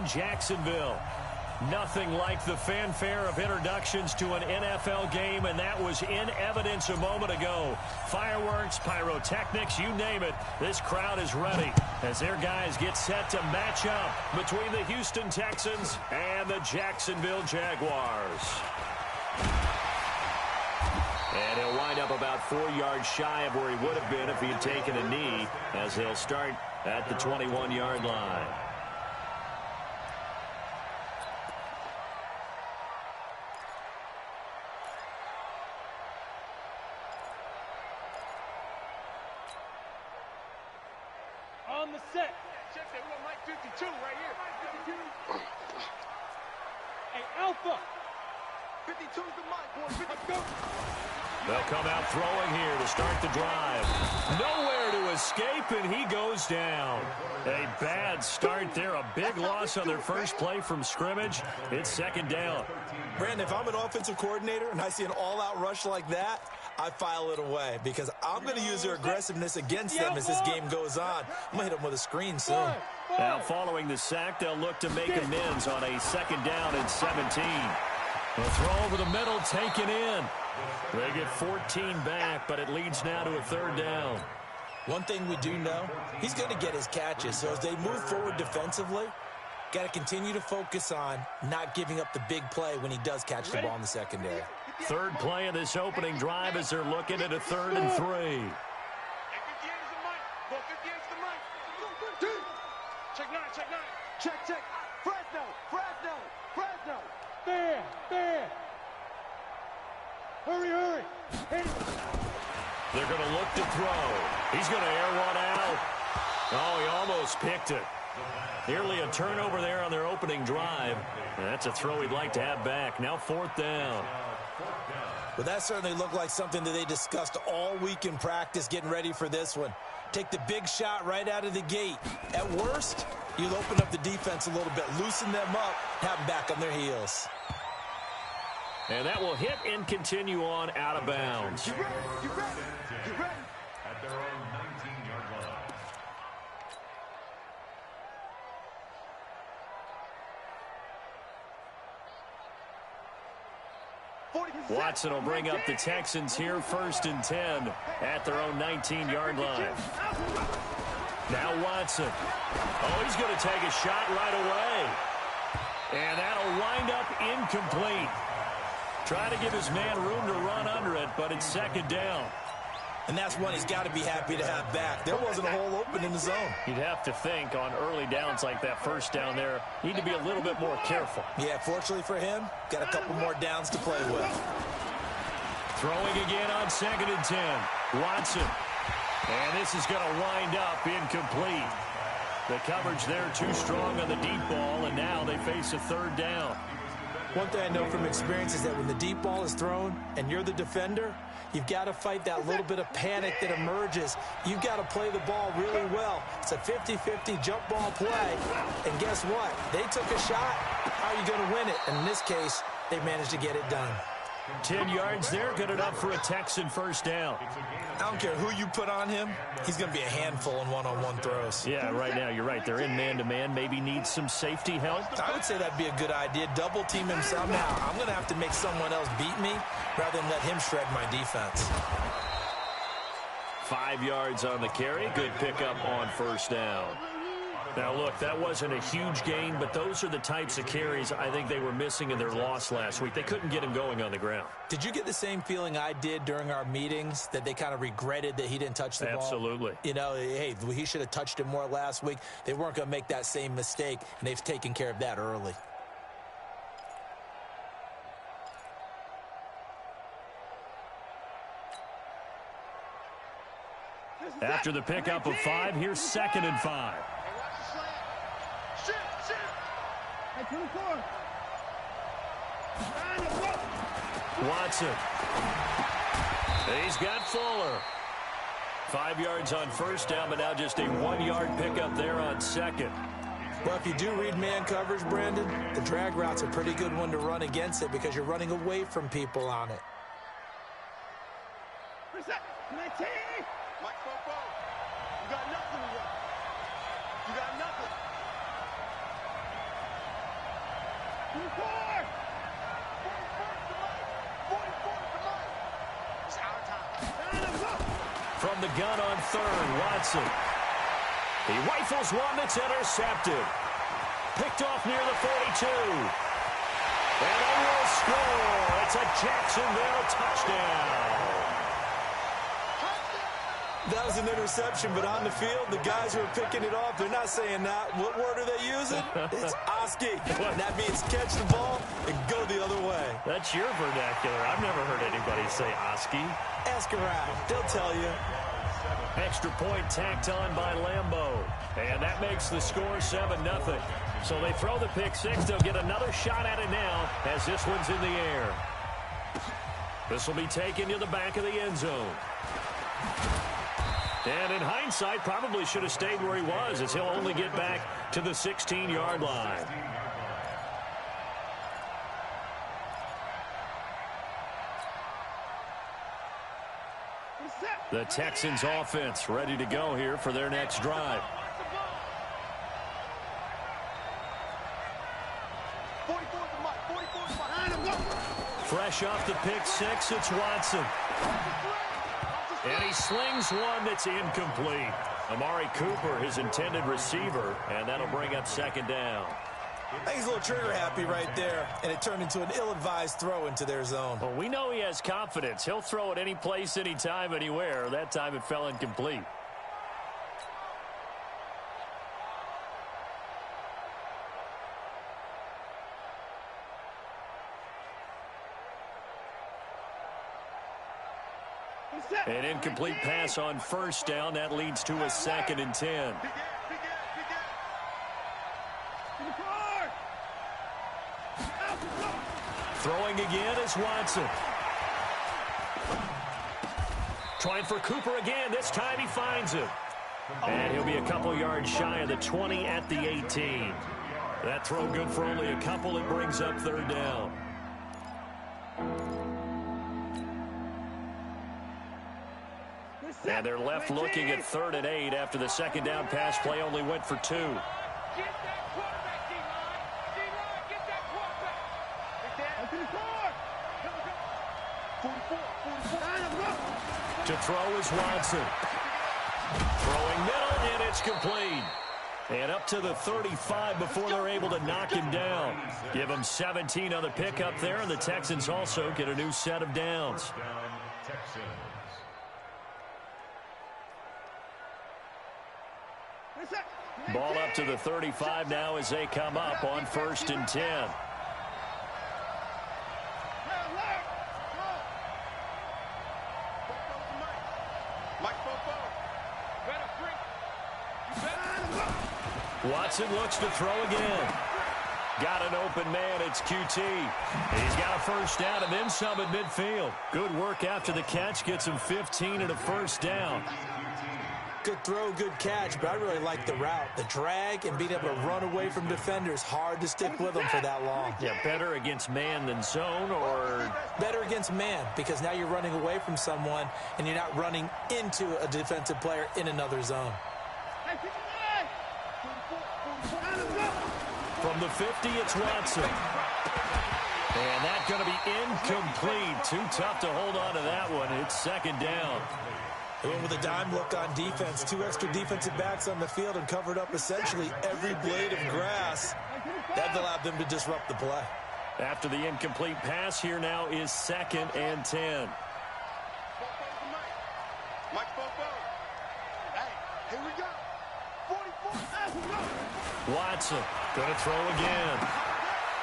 in Jacksonville. Nothing like the fanfare of introductions to an NFL game, and that was in evidence a moment ago. Fireworks, pyrotechnics, you name it. This crowd is ready as their guys get set to match up between the Houston Texans and the Jacksonville Jaguars. And he'll wind up about 4 yards shy of where he would have been if he had taken a knee, as they'll start at the 21-yard line. On the set. Check that. We got Mike 52 right here. Mike 52. Hey, Alpha. 52's the mic, boy. Let's go. They'll come out throwing here to start the drive. Nowhere to escape, and he goes down. A bad start there. A big loss on their first play from scrimmage. It's second down. Brandon, if I'm an offensive coordinator and I see an all-out rush like that, I file it away because I'm going to use their aggressiveness against them as this game goes on. I'm going to hit them with a screen soon. Now, following the sack, they'll look to make amends on a second down and 17. The throw over the middle, taken in. They get 14 back, but it leads now to a third down. One thing we do know, he's going to get his catches. So as they move forward defensively, got to continue to focus on not giving up the big play when he does catch the ball in the secondary. Third play of this opening drive as they're looking at a 3rd and 3. Check 9, check 9. Check. Fresno. There. Hurry. Hit it. They're going to look to throw. He's going to air one out. Oh, he almost picked it. Nearly a turnover there on their opening drive. And that's a throw he'd like to have back. Now 4th down. Well, that certainly looked like something that they discussed all week in practice getting ready for this one. Take the big shot right out of the gate. At worst, you'll open up the defense a little bit, loosen them up, have them back on their heels. And that will hit and continue on out of bounds. You ready? At their own 19-yard line. Watson will bring up the Texans here, 1st and 10 at their own 19-yard line. Now Watson. Oh, he's going to take a shot right away. And that'll wind up incomplete. Trying to give his man room to run under it, but it's second down. And that's one he's got to be happy to have back. There wasn't a hole open in the zone. You'd have to think on early downs like that first down there, need to be a little bit more careful. Yeah, fortunately for him, got a couple more downs to play with. Throwing again on 2nd and 10. Watson. And this is going to wind up incomplete. The coverage there too strong on the deep ball, and now they face a 3rd down. One thing I know from experience is that when the deep ball is thrown and you're the defender, you've got to fight that little bit of panic that emerges. You've got to play the ball really well. It's a 50-50 jump ball play. And guess what? They took a shot. How are you going to win it? And in this case, they managed to get it done. 10 yards there, good enough for a Texan first down. I don't care who you put on him. He's going to be a handful in one-on-one throws. Yeah, right now, you're right. They're in man-to-man. Maybe needs some safety help. I would say that'd be a good idea. Double team him somehow. I'm going to have to make someone else beat me rather than let him shred my defense. 5 yards on the carry. Good pickup on first down. Now, look, that wasn't a huge gain, but those are the types of carries I think they were missing in their loss last week. They couldn't get him going on the ground. Did you get the same feeling I did during our meetings, that they kind of regretted that he didn't touch the ball? Absolutely. You know, hey, he should have touched it more last week. They weren't going to make that same mistake, and they've taken care of that early. After the pickup of 5, here's 2nd and 5. Watson. He's got Fuller. 5 yards on first down, but now just a 1-yard pickup there on 2nd. Well, if you do read man coverage, Brandon, the drag route's a pretty good one to run against it because you're running away from people on it. Mike Popo, you got nothing. You got nothing. From the gun on third, Watson. He rifles one that's intercepted. Picked off near the 42. And they will score. It's a Jacksonville touchdown. That was an interception, but on the field, the guys who are picking it off, they're not saying that. What word are they using? It's Oski. That means catch the ball and go the other way. That's your vernacular. I've never heard anybody say Oski. Ask around. They'll tell you. Extra point tacked on by Lambeau. And that makes the score 7-0. So they throw the pick six. They'll get another shot at it now as this one's in the air. This will be taken to the back of the end zone. And in hindsight, probably should have stayed where he was, as he'll only get back to the 16-yard line. The Texans offense ready to go here for their next drive. Fresh off the pick six, it's Watson. And he slings one that's incomplete. Amari Cooper, his intended receiver, and that'll bring up second down. I think he's a little trigger happy right there, and it turned into an ill-advised throw into their zone. Well, we know he has confidence. He'll throw it any place, anytime, anywhere. That time it fell incomplete. An incomplete pass on first down. That leads to a 2nd and 10. Throwing again is Watson. Trying for Cooper again. This time he finds him. And he'll be a couple yards shy of the 20 at the 18. That throw good for only a couple. It brings up third down. And they're left looking at 3rd and 8 after the second down pass play only went for 2. To throw is Watson. Throwing middle, and it's complete. And up to the 35 before they're able to knock him down. Give him 17 on the pickup there, and the Texans also get a new set of downs. Ball up to the 35 now as they come up on 1st and 10. Watson looks to throw again. Got an open man. It's QT. He's got a first down and then some at midfield. Good work after the catch. Gets him 15 and a first down. Good throw, good catch, but I really like the route. The drag and being able to run away from defenders. Hard to stick with them for that long. Yeah, better against man than zone, or? Better against man, because now you're running away from someone and you're not running into a defensive player in another zone. From the 50, it's Watson. And that's going to be incomplete. Too tough to hold on to that one. It's 2nd down. They went with a dime look on defense. 2 extra defensive backs on the field and covered up essentially every blade of grass. That allowed them to disrupt the play. After the incomplete pass, here now is 2nd and 10. Here we go. 44. Watson going to throw again.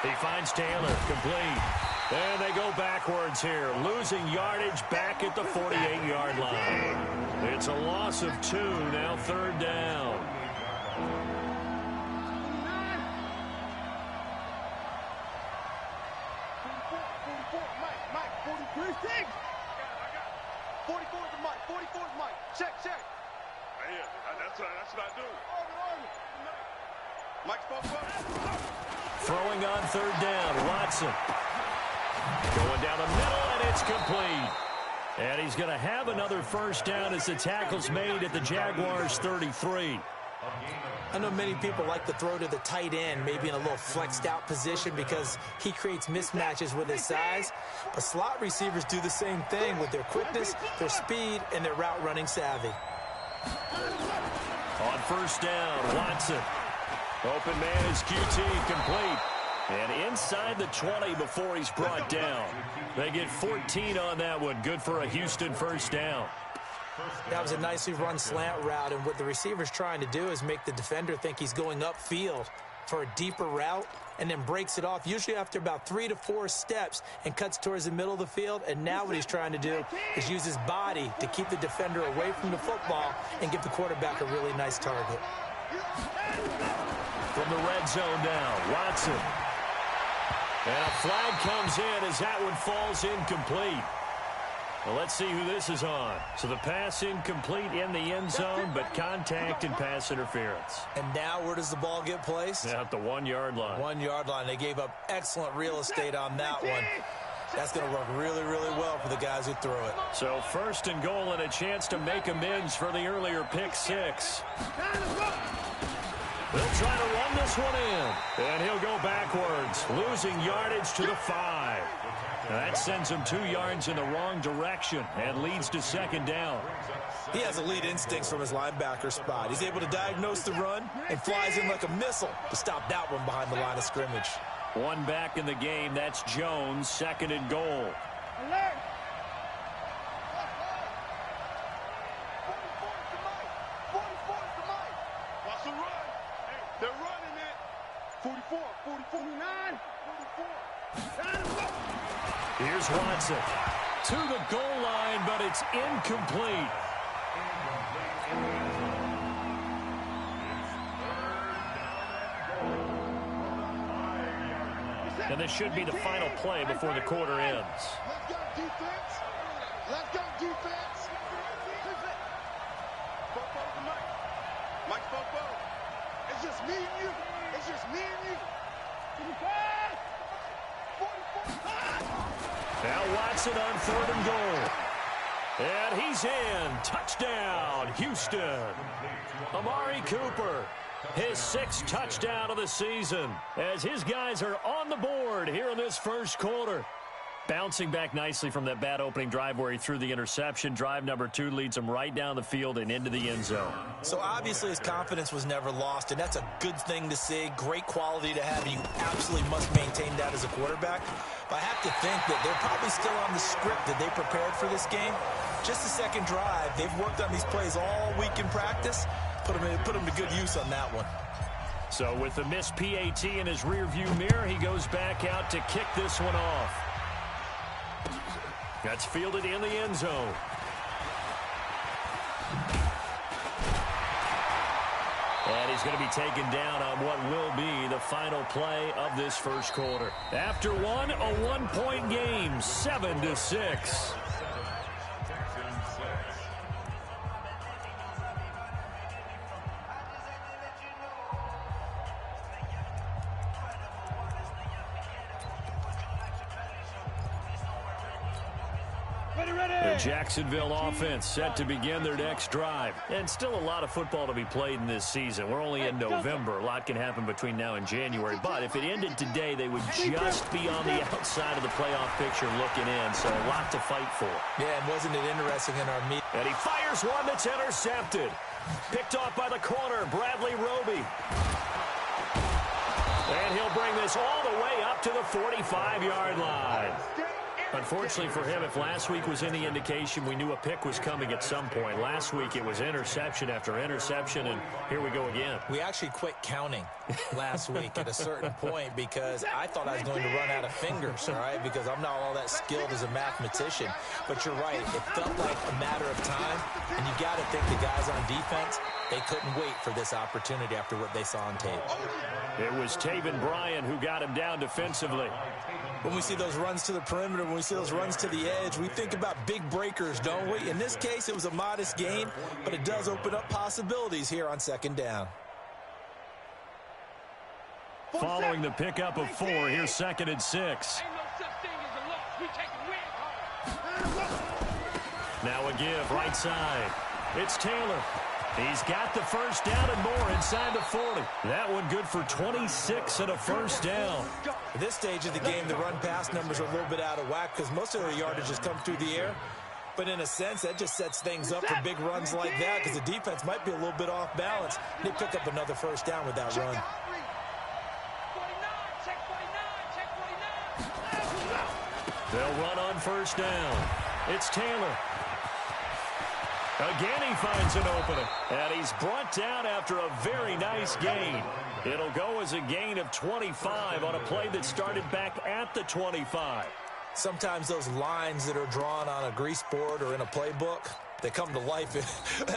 He finds Taylor, complete. And they go backwards here, losing yardage back at the 48-yard line. It's a loss of 2, now 3rd down. Mike, 43. 44 to Mike. 44 to Mike. Check. Yeah, that's what I do. Mike's throwing on 3rd down, Watson. Going down the middle, and it's complete. And he's going to have another first down as the tackle's made at the Jaguars' 33. I know many people like to throw to the tight end, maybe in a little flexed out position because he creates mismatches with his size. But slot receivers do the same thing with their quickness, their speed, and their route running savvy. On first down, Watson. Open man is QT, complete. And inside the 20 before he's brought down. They get 14 on that one. Good for a Houston first down. That was a nicely run slant route, and what the receiver's trying to do is make the defender think he's going upfield for a deeper route and then breaks it off, usually after about 3 to 4 steps, and cuts towards the middle of the field. And now what he's trying to do is use his body to keep the defender away from the football and give the quarterback a really nice target. From the red zone now, Watson. And a flag comes in as that one falls incomplete. Well, let's see who this is on. So the pass incomplete in the end zone, but contact and pass interference. And now where does the ball get placed? At the 1-yard line. 1-yard line. They gave up excellent real estate on that one. That's going to work really, really well for the guys who threw it. So first and goal and a chance to make amends for the earlier pick six. They'll try to run this one in. And he'll go backwards, losing yardage to the 5. That sends him 2 yards in the wrong direction and leads to second down. He has elite instincts from his linebacker spot. He's able to diagnose the run and flies in like a missile to stop that one behind the line of scrimmage. One back in the game. That's Jones, second and goal. Alert! Watch the run. They're running it. 44, 49, 44. Here's Watson to the goal line, but it's incomplete. And this should be the final play before the quarter ends. Let's go, defense. Let's go, defense. Fopo to Mike. Mike Fopo. It's just me and you. It's just me and you. 44. Now Watson on third and goal. And he's in. Touchdown, Houston. Amari Cooper, his 6th touchdown of the season, as his guys are on the board here in this first quarter. Bouncing back nicely from that bad opening drive where he threw the interception. Drive number 2 leads him right down the field and into the end zone. So obviously his confidence was never lost, and that's a good thing to see. Great quality to have. You absolutely must maintain that as a quarterback. But I have to think that they're probably still on the script that they prepared for this game. Just the second drive. They've worked on these plays all week in practice. Put them to good use on that one. So with the missed PAT in his rearview mirror, he goes back out to kick this one off. That's fielded in the end zone. And he's going to be taken down on what will be the final play of this first quarter. After one, a 1-point game, 7-6. The Jacksonville offense set to begin their next drive. And still a lot of football to be played in this season. We're only in November. A lot can happen between now and January. But if it ended today, they would just be on the outside of the playoff picture looking in. So a lot to fight for. Yeah, and wasn't it interesting in our meeting? And he fires one that's intercepted. Picked off by the corner, Bradley Roby. And he'll bring this all the way up to the 45-yard line. Unfortunately for him, if last week was any indication, we knew a pick was coming at some point. Last week it was interception after interception, and here we go again. We actually quit counting last week at a certain point because I thought I was going to run out of fingers, all right, because I'm not all that skilled as a mathematician. But you're right. It felt like a matter of time, and you got to think the guys on defense, they couldn't wait for this opportunity after what they saw on tape. It was Taven Bryan who got him down defensively. When we see those runs to the perimeter, when we see those runs to the edge, we think about big breakers, don't we? In this case, it was a modest gain, but it does open up possibilities here on second down. Following the pickup of 4, here's 2nd and 6. Now a give right side. It's Taylor. He's got the first down and more inside the 40. That one good for 26 and a first down. At this stage of the game, the run-pass numbers are a little bit out of whack because most of their yardage has come through the air. But in a sense, that just sets things up for big runs like that because the defense might be a little bit off balance. They pick up another first down with that run. They'll run on first down. It's Taylor. Again, he finds an opening. And he's brought down after a very nice gain. It'll go as a gain of 25 on a play that started back at the 25. Sometimes those lines that are drawn on a grease board or in a playbook, they come to life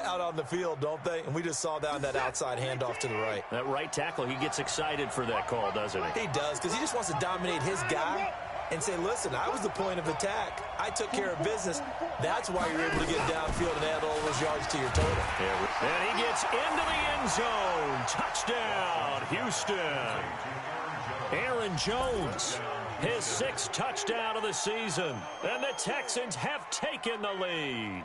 out on the field, don't they? And we just saw that on that outside handoff to the right. That right tackle, he gets excited for that call, doesn't he? He does, because he just wants to dominate his guy and say, listen, I was the point of attack. I took care of business. That's why you're able to get downfield and add all those yards to your total. And he gets into the end zone. Touchdown, Houston. Aaron Jones, his 6th touchdown of the season. And the Texans have taken the lead.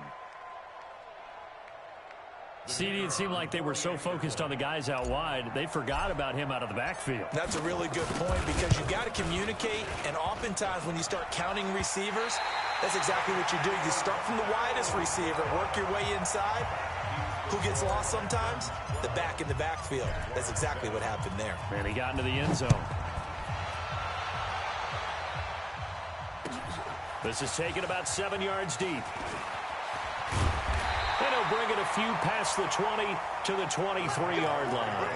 CD, it seemed like they were so focused on the guys out wide, they forgot about him out of the backfield. That's a really good point because you've got to communicate, and oftentimes when you start counting receivers, that's exactly what you do. You start from the widest receiver, work your way inside. Who gets lost sometimes? The back in the backfield. That's exactly what happened there. And he got into the end zone. This is taken about 7 yards deep. And he'll bring it a few past the 20 to the 23-yard line.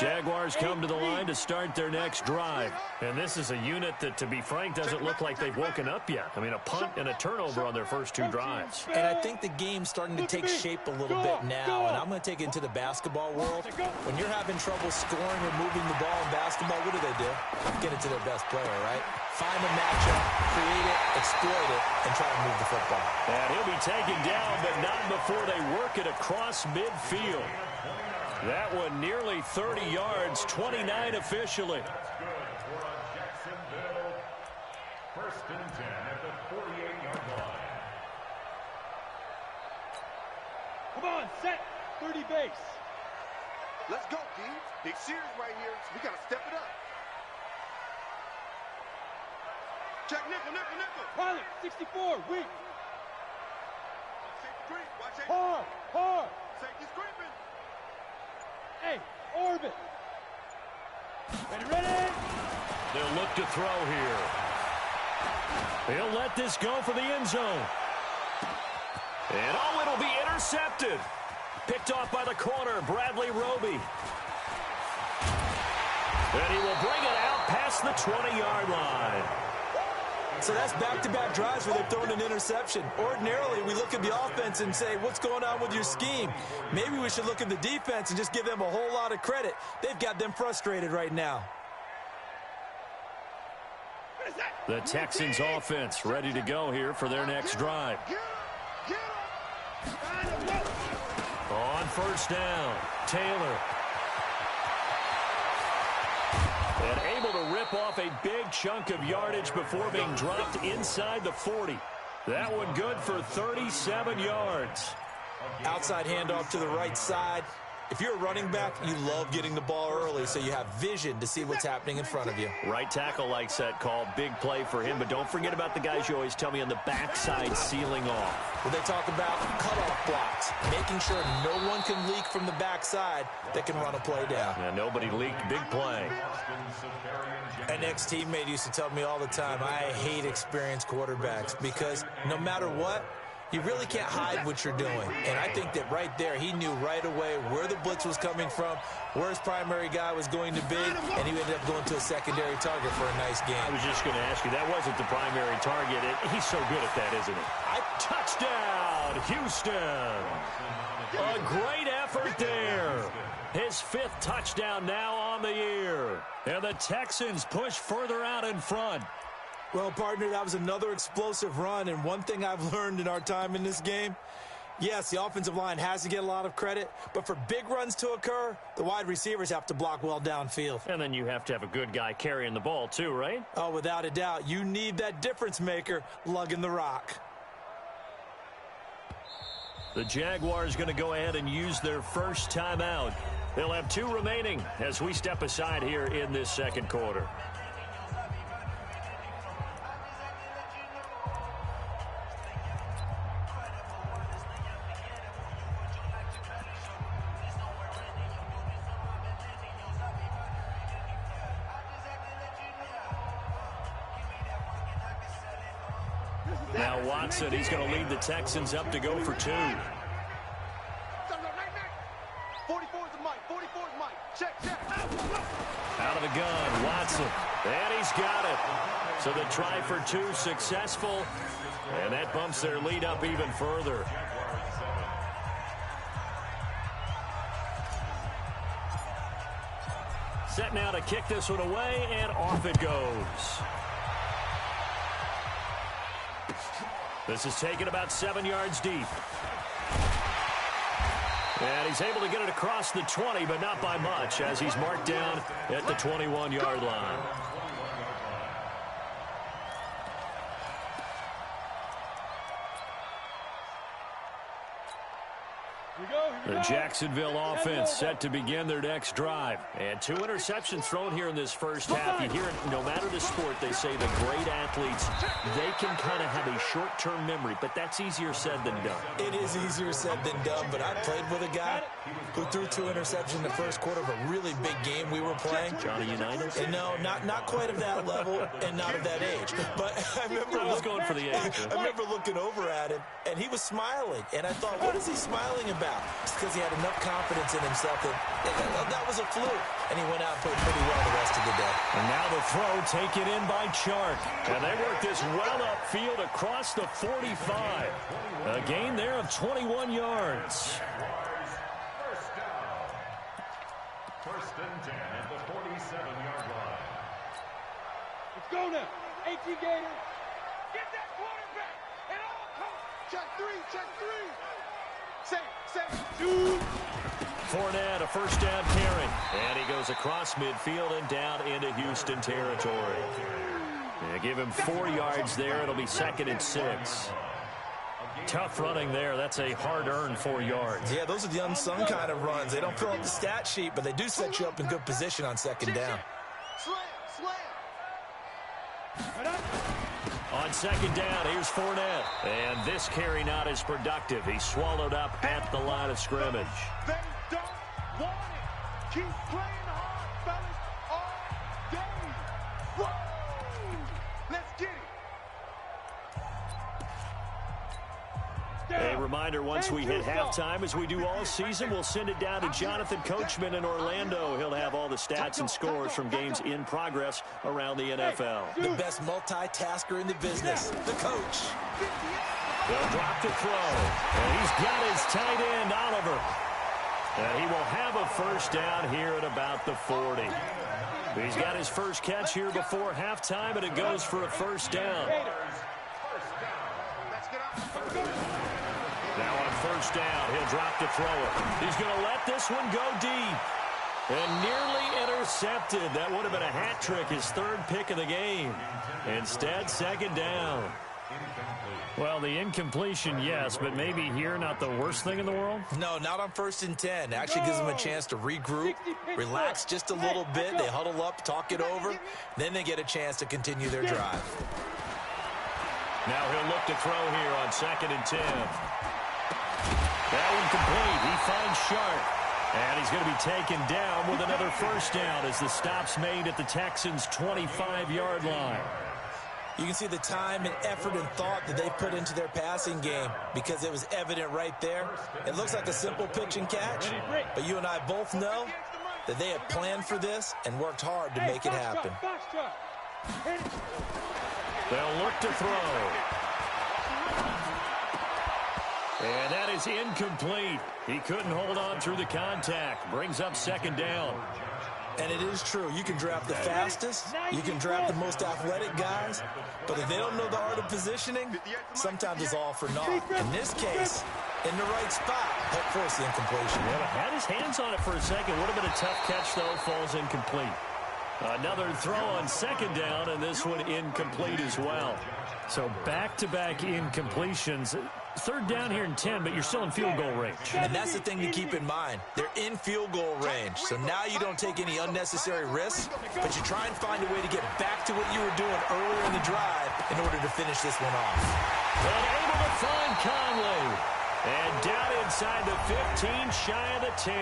Jaguars come to the line to start their next drive. And this is a unit that, to be frank, doesn't look like they've woken up yet. I mean, a punt and a turnover on their first 2 drives. And I think the game's starting to take shape a little bit now, and I'm going to take it into the basketball world. When you're having trouble scoring or moving the ball in basketball, what do? Get it to their best player, right? Find a matchup, create it, exploit it, and try to move the football. And he'll be taken down, but not before they work it across midfield. That one nearly 30 yards, 29 officially. First and 10 at the 48-yard line. Come on, set. 30 base. Let's go, D. Big series right here. We got to step it up. Check nickel, nickel, nickel. Pilot, 64, weak. Safety creep. Watch safety. Hard. Safety's creeping. Hey, orbit. Ready. They'll look to throw here. He'll let this go for the end zone. And it'll be intercepted. Picked off by the corner, Bradley Roby. And he will bring it out past the 20-yard line. So that's back-to-back drives where they've thrown an interception. Ordinarily, we look at the offense and say, what's going on with your scheme? Maybe we should look at the defense and just give them a whole lot of credit. They've got them frustrated right now. The Texans offense ready to go here for their next drive. On first down, Taylor. And able to rip off a big chunk of yardage before being dropped inside the 40. That one good for 37 yards. Outside handoff to the right side. If you're a running back, you love getting the ball early so you have vision to see what's happening in front of you. Right tackle likes that call. Big play for him. But don't forget about the guys you always tell me on the backside sealing off. Well, they talk about cutoff blocks, making sure no one can leak from the backside that can run a play down. Yeah, nobody leaked. Big play. An ex-teammate used to tell me all the time, I hate experienced quarterbacks because no matter what, you really can't hide what you're doing. And I think that right there, he knew right away where the blitz was coming from, where his primary guy was going to be, and he ended up going to a secondary target for a nice game. I was just going to ask you, that wasn't the primary target. He's so good at that, isn't he? Touchdown, Houston. A great effort there. His 5th touchdown now on the year. And the Texans push further out in front. Well, partner, that was another explosive run, and one thing I've learned in our time in this game, Yes, the offensive line has to get a lot of credit, but for big runs to occur, the wide receivers have to block well downfield. And then you have to have a good guy carrying the ball too, right? Oh, without a doubt. You need that difference maker lugging the rock. The Jaguars going to go ahead and use their first timeout. They'll have 2 remaining as we step aside here in this second quarter. Now Watson, he's going to lead the Texans up to go for 2. 44 is the mic. 44 is Mike. Check. Out of the gun, Watson. And he's got it. So the try for 2 successful. And that bumps their lead up even further. Set now to kick this one away, and off it goes. This is taken about 7 yards deep. And he's able to get it across the 20, but not by much, as he's marked down at the 21-yard line. The Jacksonville offense set to begin their next drive. And 2 interceptions thrown here in this first half. You hear it, no matter the sport, they say the great athletes, they can kind of have a short-term memory, but that's easier said than done. It is easier said than done, but I played with a guy who threw 2 interceptions in the first quarter of a really big game we were playing. Johnny Unitas? And no, not quite of that level and not of that age. But I remember going for the age. I remember looking over at him, and he was smiling. And I thought, what is he smiling about? It's because he had enough confidence in himself that was a fluke. And he went out and played pretty well the rest of the day. And now the throw taken in by Chark. And they work this well upfield across the 45. A gain there of 21 yards. First and 10 at the 47-yard line. Let's go now. 18 Gators. Get that quarterback. And all come. Check 3. Say. 2. Fournette, a first down carry. And he goes across midfield and down into Houston territory. They give him 4 yards there. It'll be 2nd and 6. Tough running there. That's a hard-earned 4 yards. Yeah, those are the unsung kind of runs. They don't fill up the stat sheet, but they do set you up in good position on 2nd down. Slam. On 2nd down, here's Fournette. And this carry not as productive. He's swallowed up at the line of scrimmage. They don't want it. Keep playing hard, fellas, all day. Whoa! Let's get it. A reminder, once we hit halftime, as we do all season, we'll send it down to Jonathan Coachman in Orlando. He'll have all the stats and scores from games in progress around the NFL. The best multitasker in the business, the coach. They'll drop to throw. And he's got his tight end, Oliver. And he will have a first down here at about the 40. He's got his first catch here before halftime, and it goes for a first down. Now on first down, he'll drop to throw it. He's going to let this one go deep. And nearly intercepted. That would have been a hat trick, his 3rd pick of the game. Instead, 2nd down. Well, the incompletion, yes, but maybe here not the worst thing in the world? No, not on 1st and 10. Actually gives them a chance to regroup, relax just a little bit. They huddle up, talk it over. Then they get a chance to continue their drive. Now he'll look to throw here on 2nd and 10. That one complete. He finds Sharp. And he's going to be taken down with another first down as the stop's made at the Texans' 25-yard line. You can see the time and effort and thought that they put into their passing game because it was evident right there. It looks like a simple pitch and catch, but you and I both know that they had planned for this and worked hard to make it happen. They'll look to throw. And that is incomplete. He couldn't hold on through the contact. Brings up 2nd down. And it is true. You can draft the fastest. You can draft the most athletic guys. But if they don't know the art of positioning, sometimes it's all for naught. In this case, in the right spot, help force the incompletion. Yeah, had his hands on it for a second. Would have been a tough catch, though. Falls incomplete. Another throw on second down, and this one incomplete as well. So back-to-back incompletions. Third down here in 10, but you're still in field goal range. And that's the thing to keep in mind. They're in field goal range. So now you don't take any unnecessary risks, but you try and find a way to get back to what you were doing earlier in the drive in order to finish this one off. And able to find Conley. And down inside the 15, shy of the 10.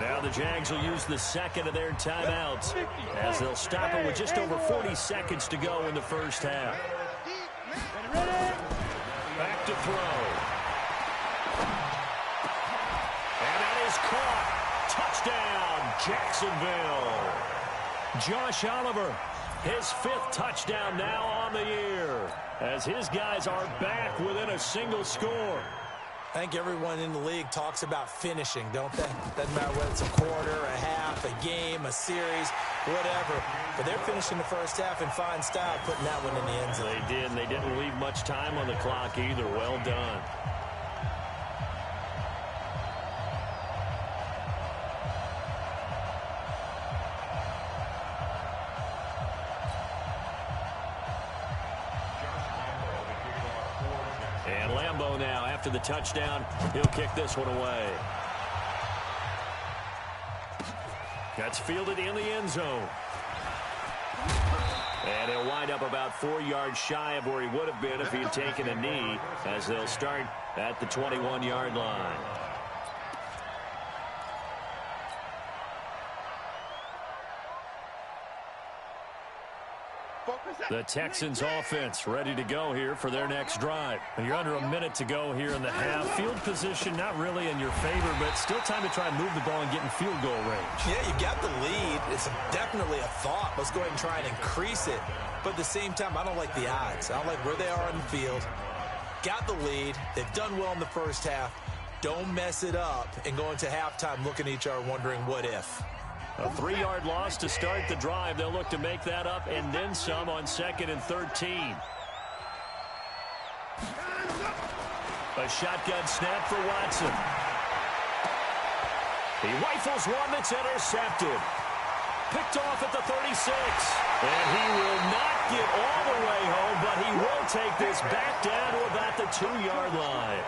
Now the Jags will use the second of their timeouts as they'll stop it with just over 40 seconds to go in the first half. Back to throw. And that is caught. Touchdown, Jacksonville. Josh Oliver, his 5th touchdown now on the year as his guys are back within a single score. I think everyone in the league talks about finishing, don't they? Doesn't matter whether it's a quarter, a half, a game, a series, whatever. But they're finishing the first half in fine style, putting that one in the end zone. They did, and they didn't leave much time on the clock either. Well done. And Lambeau now, after the touchdown, he'll kick this one away. That's fielded in the end zone. And he'll wind up about 4 yards shy of where he would have been if he had taken a knee, as they'll start at the 21-yard line. The Texans offense ready to go here for their next drive. You're under a minute to go here in the half. Field position not really in your favor, but still time to try and move the ball and get in field goal range. Yeah, you got the lead. It's definitely a thought. Let's go ahead and try and increase it. But at the same time, I don't like the odds. I don't like where they are on the field. Got the lead. They've done well in the first half. Don't mess it up and go into halftime looking at each other wondering what if. A 3-yard loss to start the drive. They'll look to make that up and then some on 2nd and 13. A shotgun snap for Watson. He rifles one that's intercepted. Picked off at the 36. And he will not get all the way home, but he will take this back down to about the 2-yard line.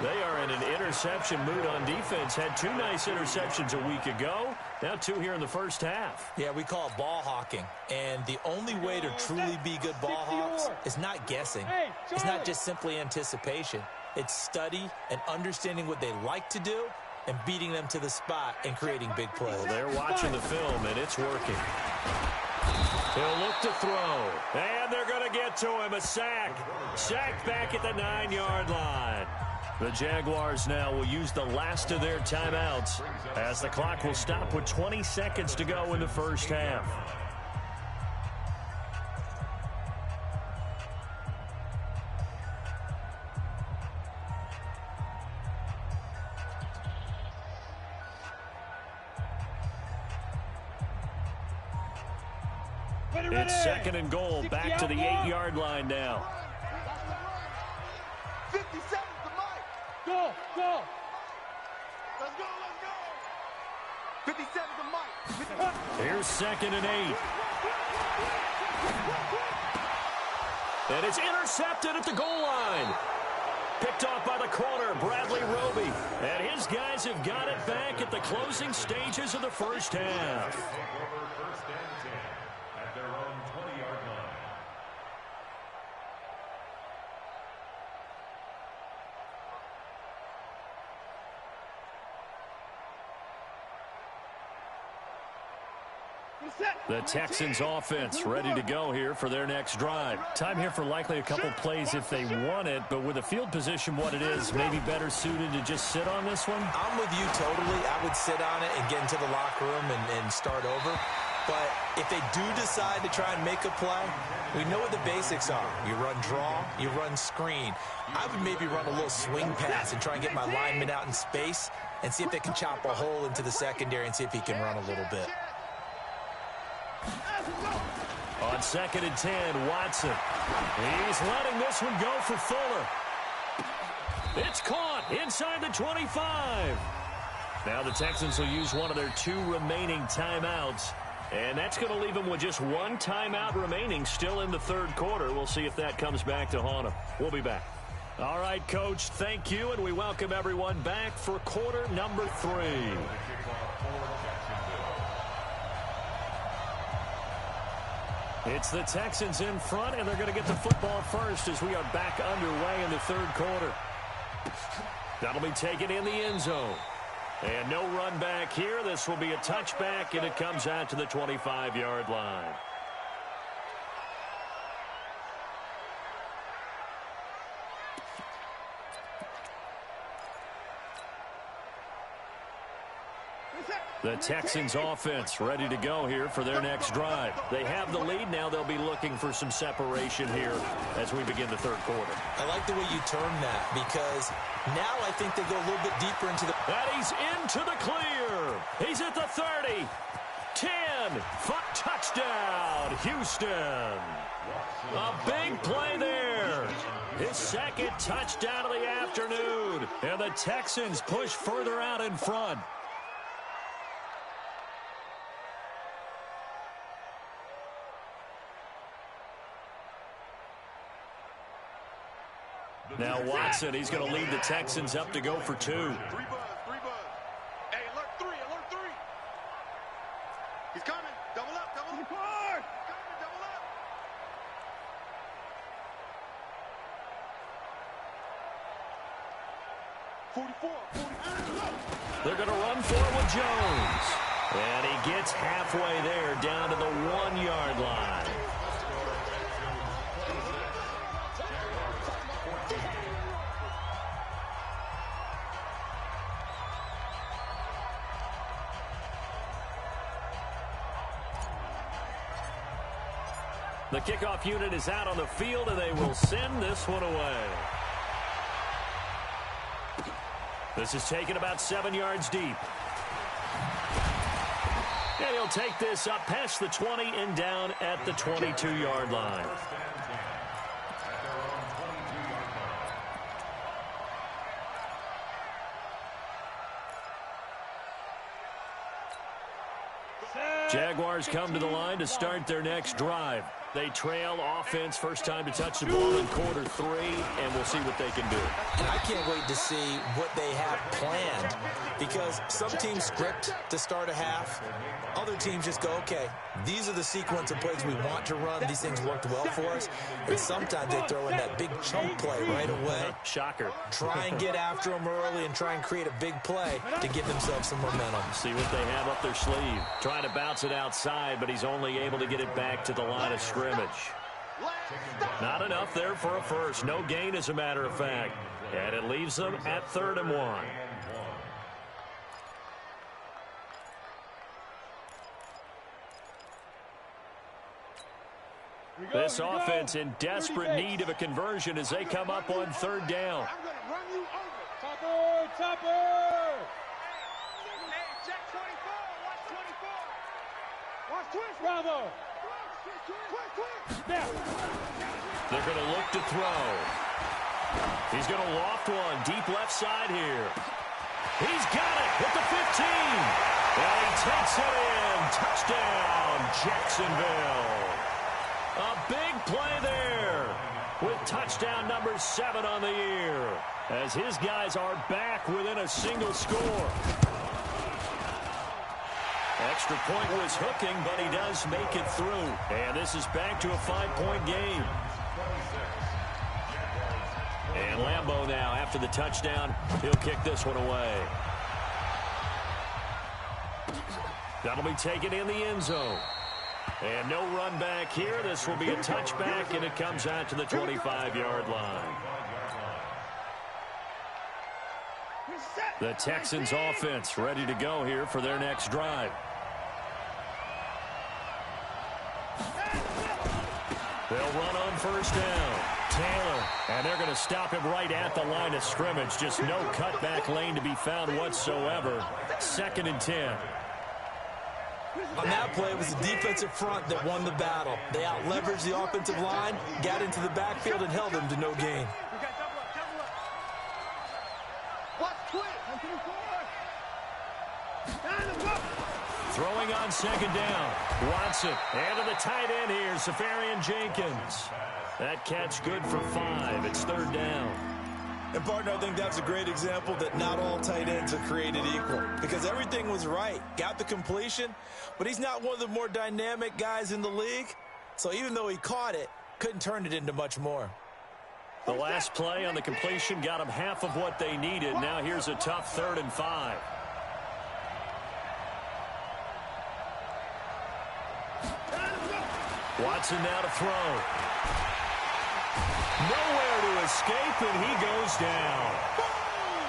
They are in an interception mood on defense. Had 2 nice interceptions a week ago. Now 2 here in the first half. Yeah, we call it ball hawking. And the only way to truly be good ball hawks is not guessing. It's not just simply anticipation. It's study and understanding what they like to do and beating them to the spot and creating big plays. Well, they're watching the film, and it's working. He'll look to throw. And they're going to get to him. A sack. Sacked back at the 9-yard line. The Jaguars now will use the last of their timeouts as the clock will stop with 20 seconds to go in the first half. It's 2nd and goal, back to the 8-yard line now. 50 seconds to Mike. Go, go. Let's go, let's go. 50 seconds to Mike. Here's 2nd and 8. And it's intercepted at the goal line. Picked off by the corner, Bradley Roby. And his guys have got it back at the closing stages of the first half. First and 10 at their own 20-yard line. The Texans offense ready to go here for their next drive. Time here for likely a couple plays if they want it, but with the field position what it is, maybe better suited to just sit on this one? I'm with you totally. I would sit on it and get into the locker room and start over. But if they do decide to try and make a play, we know what the basics are. You run draw, you run screen. I would maybe run a little swing pass and try and get my lineman out in space and see if they can chop a hole into the secondary and see if he can run a little bit. On 2nd and 10, Watson. He's letting this one go for Fuller. It's caught inside the 25. Now the Texans will use one of their 2 remaining timeouts. And that's going to leave them with just 1 timeout remaining still in the 3rd quarter. We'll see if that comes back to haunt them. We'll be back. All right, Coach, thank you, and we welcome everyone back for quarter number 3. It's the Texans in front, and they're going to get the football first as we are back underway in the 3rd quarter. That'll be taken in the end zone. And no run back here. This will be a touchback, and it comes out to the 25-yard line. The Texans offense ready to go here for their next drive. They have the lead. Now they'll be looking for some separation here as we begin the 3rd quarter. I like the way you term that because now I think they go a little bit deeper into the... And he's into the clear. He's at the 30. 10. Touchdown, Houston. A big play there. His 2nd touchdown of the afternoon. And the Texans push further out in front. Now Watson, he's going to lead the Texans up to go for 2. 3 buzz. Hey, alert 3. He's coming. Double up. He's coming, double up. 44. They're going to run for it with Jones. And he gets halfway there down to the 1-yard line. The kickoff unit is out on the field, and they will send this one away. This is taken about 7 yards deep. And he'll take this up past the 20 and down at the 22-yard line. Jaguars come to the line to start their next drive. They trail offense first time to touch the ball in quarter 3, and we'll see what they can do. And I can't wait to see what they have planned because some teams script to start a half. Other teams just go, okay, these are the sequence of plays we want to run. These things worked well for us. And sometimes they throw in that big chunk play right away. Shocker. Try and get after them early and try and create a big play to give themselves some momentum. See what they have up their sleeve. Trying to bounce it outside, but he's only able to get it back to the line of scrimmage. Not enough there for a first. No gain, as a matter of fact. And it leaves them at 3rd and 1. This offense in desperate need of a conversion as they come up on 3rd down. I'm going to run you over. Topper. Hey, check 24. Watch 24. Watch twist, Bravo. Twist. They're going to look to throw. He's going to loft one deep left side here. He's got it at the 15. And he takes it in. Touchdown, Jacksonville. A big play there with touchdown number 7 on the year as his guys are back within a single score. Extra point was hooking, but he does make it through. And this is back to a 5-point game. And Lambeau now, after the touchdown, he'll kick this one away. That'll be taken in the end zone. And no run back here. This will be a touchback, and it comes out to the 25-yard line. The Texans offense ready to go here for their next drive. They'll run on first down. Taylor, and they're going to stop him right at the line of scrimmage. Just no cutback lane to be found whatsoever. 2nd and 10. On that play, it was the defensive front that won the battle. They out-leveraged the offensive line, got into the backfield, and held them to no gain. Throwing on 2nd down. Watson, and to the tight end here, Safarian Jenkins. That catch good for 5. It's 3rd down. And, partner, I think that's a great example that not all tight ends are created equal because everything was right. Got the completion, but he's not one of the more dynamic guys in the league. So even though he caught it, couldn't turn it into much more. The last play on the completion got them half of what they needed. Now here's a tough 3rd and 5. Watson now to throw. Nowhere to escape, and he goes down.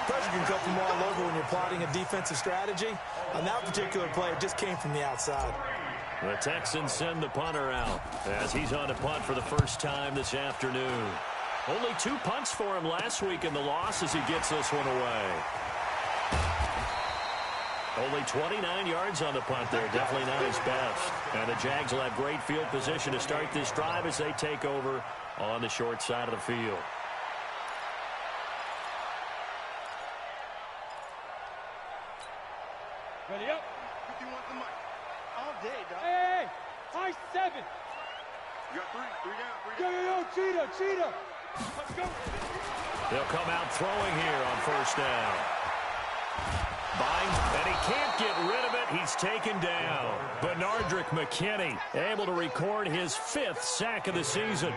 Pressure can come from all over when you're plotting a defensive strategy. On that particular play, it just came from the outside. The Texans send the punter out as he's on a punt for the first time this afternoon. Only 2 punts for him last week in the loss as he gets this one away. Only 29 yards on the punt there. Definitely not his best. And the Jags will have great field position to start this drive as they take over on the short side of the field. Ready up. 51 the mic. All day, dog. Hey, high 7. You got 3 down, 3 down. Yo, cheetah. Let's go. They'll come out throwing here on first down. Binds, and he can't get rid of it. He's taken down. Benardrick McKinney able to record his 5th sack of the season.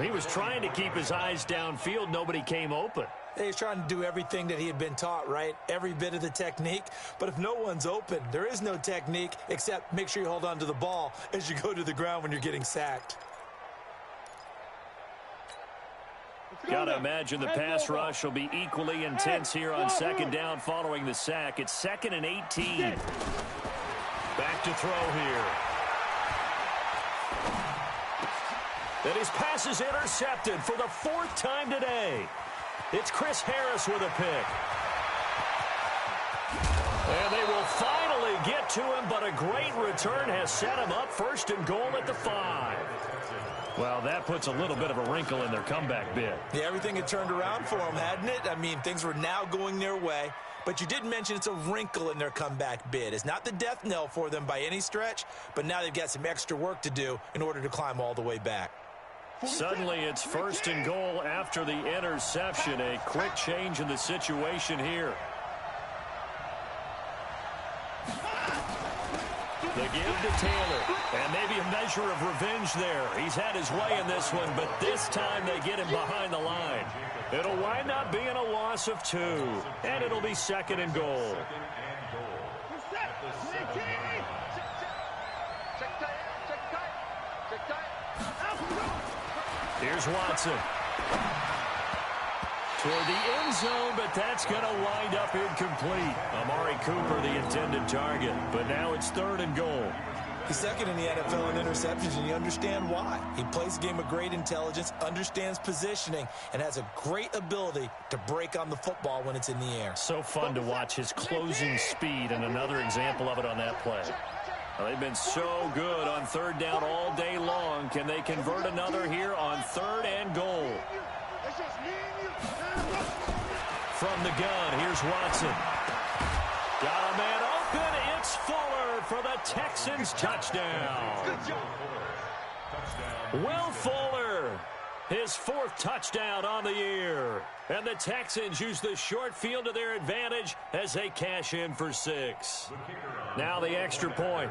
He was trying to keep his eyes downfield. Nobody came open. He's trying to do everything that he had been taught, right? Every bit of the technique. But if no one's open, there is no technique except make sure you hold on to the ball as you go to the ground when you're getting sacked. Got to imagine the pass rush will be equally intense here on 2nd down following the sack. It's 2nd and 18. Back to throw here. And his pass is intercepted for the 4th time today. It's Chris Harris with a pick. And they will finally get to him, but a great return has set him up 1st and goal at the 5. Well, that puts a little bit of a wrinkle in their comeback bid. Yeah, everything had turned around for them, hadn't it? I mean, things were now going their way. But you did mention it's a wrinkle in their comeback bid. It's not the death knell for them by any stretch, but now they've got some extra work to do in order to climb all the way back. Suddenly, it's 1st and goal after the interception. A quick change in the situation here. The give to Taylor, and maybe a measure of revenge there. He's had his way in this one, but this time they get him behind the line. It'll wind up being a loss of 2, and it'll be 2nd and goal. Here's Watson. Toward the end zone, but that's going to wind up incomplete. Amari Cooper, the intended target, but now it's 3rd and goal. He's 2nd in the NFL in interceptions, and you understand why. He plays a game of great intelligence, understands positioning, and has a great ability to break on the football when it's in the air. So fun to watch his closing speed, and another example of it on that play. Well, they've been so good on 3rd down all day long. Can they convert another here on 3rd and goal? From the gun, here's Watson. Got a man open. It's Fuller for the Texans touchdown. Will Fuller, his 4th touchdown on the year. And the Texans use the short field to their advantage as they cash in for 6. Now the extra point.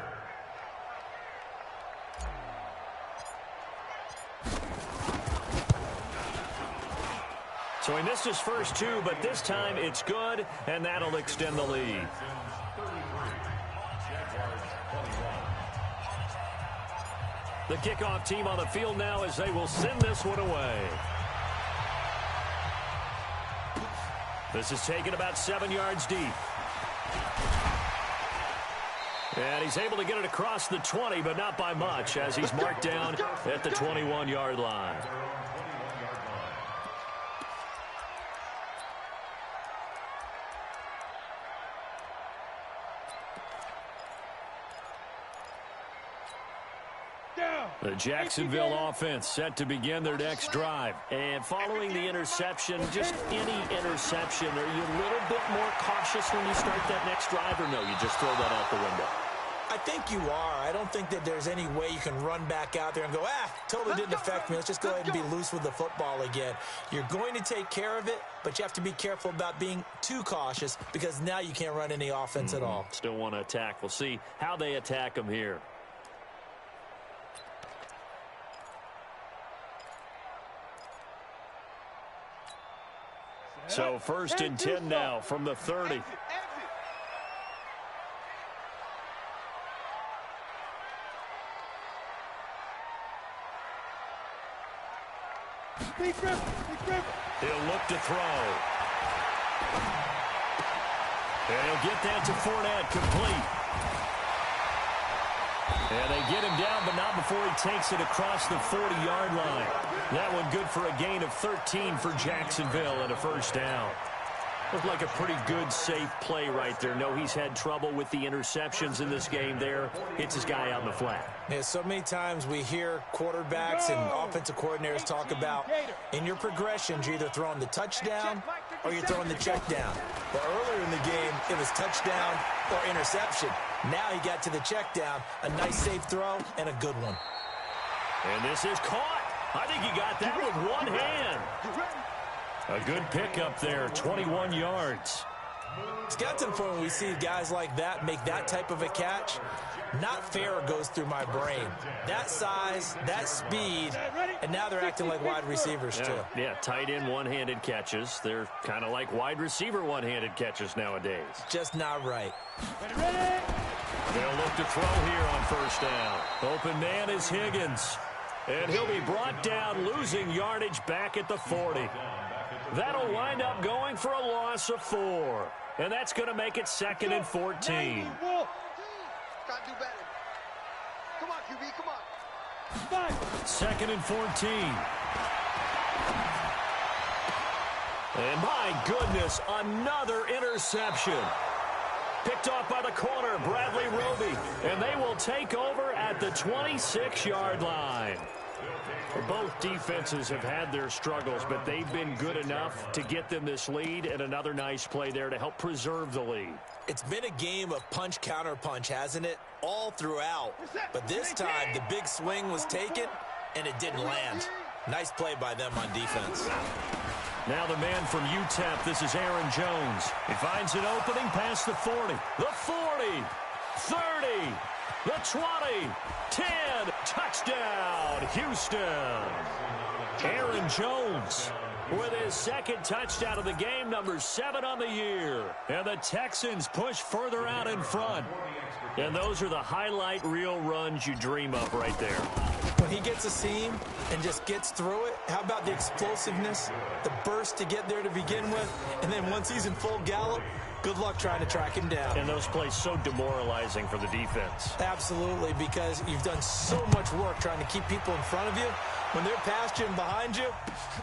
So he missed his first 2, but this time it's good, and that'll extend the lead. The kickoff team on the field now as they will send this one away. This is taken about 7 yards deep. And he's able to get it across the 20, but not by much, as he's marked down at the 21-yard line. The Jacksonville offense set to begin their next drive. And following the interception, just any interception, are you a little bit more cautious when you start that next drive, or no, you just throw that out the window? I think you are. I don't think that there's any way you can run back out there and go, totally didn't affect me. Let's just go ahead and be loose with the football again. You're going to take care of it, but you have to be careful about being too cautious because now you can't run any offense at all. Still want to attack. We'll see how they attack them here. So 1st and 10 now from the 30. He'll look to throw. And he'll get that to Fournette, complete. And they get him down, but not before he takes it across the 40-yard line. That one good for a gain of 13 for Jacksonville and a first down. Looked like a pretty good, safe play right there. No, he's had trouble with the interceptions in this game there. Hits his guy out in the flat. Yeah, so many times we hear quarterbacks and offensive coordinators talk about in your progressions, you're either throwing the touchdown or you're throwing the check down. But earlier in the game, it was touchdown or interception. Now he got to the check down, a nice safe throw, and a good one. And this is caught. I think he got that with one hand. A good pickup there, 21 yards. It's got to the point when we see guys like that make that type of a catch, not fair goes through my brain. That size, that speed, and now they're acting like wide receivers too. Yeah, tight end one-handed catches. They're kind of like wide receiver one-handed catches nowadays. Just not right. They'll look to throw here on first down. Open man is Higgins. And he'll be brought down, losing yardage back at the 40. That'll wind up going for a loss of 4. And that's going to make it 2nd and 14. Gotta do better. Come on, QB, come on. 2nd and 14. And my goodness, another interception. Picked off by the corner, Bradley Roby. And they will take over at the 26-yard line. Both defenses have had their struggles, but they've been good enough to get them this lead, and another nice play there to help preserve the lead. It's been a game of punch-counter-punch, hasn't it? All throughout. But this time, the big swing was taken, and it didn't land. Nice play by them on defense. Now the man from UTEP, this is Aaron Jones. He finds an opening past the 40, the 40, 30, the 20, 10, touchdown, Houston. Aaron Jones with his second touchdown of the game, number 7 on the year. And the Texans push further out in front. And those are the highlight reel runs you dream of right there. When he gets a seam and just gets through it, how about the explosiveness, the burst to get there to begin with, and then once he's in full gallop, good luck trying to track him down. And those plays so demoralizing for the defense. Absolutely, because you've done so much work trying to keep people in front of you. When they're past you and behind you,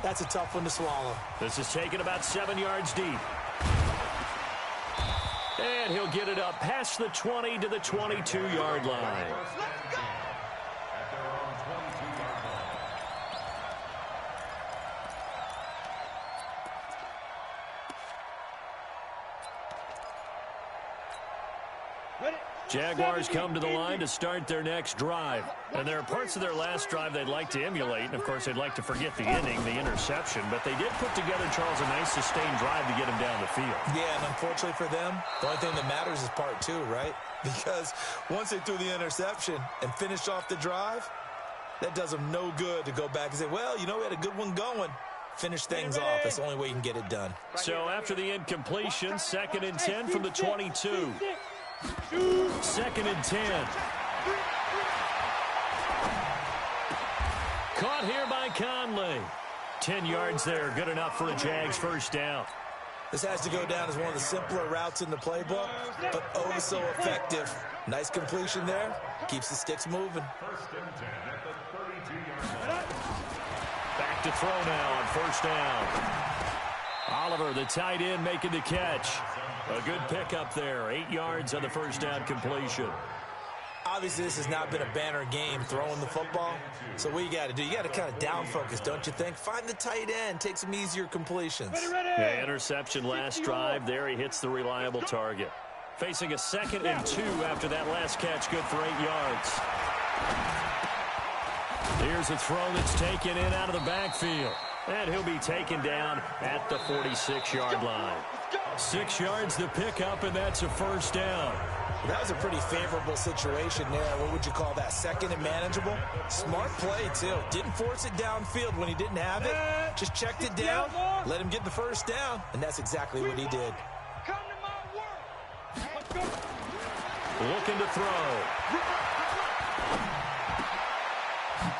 that's a tough one to swallow. This is taken about 7 yards deep. And he'll get it up past the 20 to the 22-yard line. Jaguars come to the line to start their next drive. And there are parts of their last drive they'd like to emulate. And, of course, they'd like to forget the inning, the interception. But they did put together, Charles, a nice sustained drive to get him down the field. Yeah, and unfortunately for them, the only thing that matters is part 2, right? Because once they threw the interception and finished off the drive, that does them no good to go back and say, well, you know, we had a good one going. Finish things off. That's the only way you can get it done. So after the incompletion, 2nd and 10 from the 22. 2nd and 10. Caught here by Conley. 10 yards there. Good enough for a Jags first down. This has to go down as one of the simpler routes in the playbook, but oh so effective. Nice completion there. Keeps the sticks moving. First and 10 at the 32-yard line. Back to throw now on first down. Oliver, the tight end, making the catch. A good pickup there. 8 yards on the first down completion. Obviously, this has not been a banner game throwing the football. So what you got to do, you got to kind of down focus, don't you think? Find the tight end, take some easier completions. Yeah, interception last drive. There he hits the reliable target. Facing a 2nd and 2 after that last catch, good for 8 yards. Here's a throw that's taken in out of the backfield. And he'll be taken down at the 46-yard line. 6 yards to pick up, and that's a first down. That was a pretty favorable situation there. What would you call that? 2nd and manageable? Smart play, too. Didn't force it downfield when he didn't have it. Just checked it down, let him get the first down, and that's exactly what he did. Come to my work. Let's go. Looking to throw.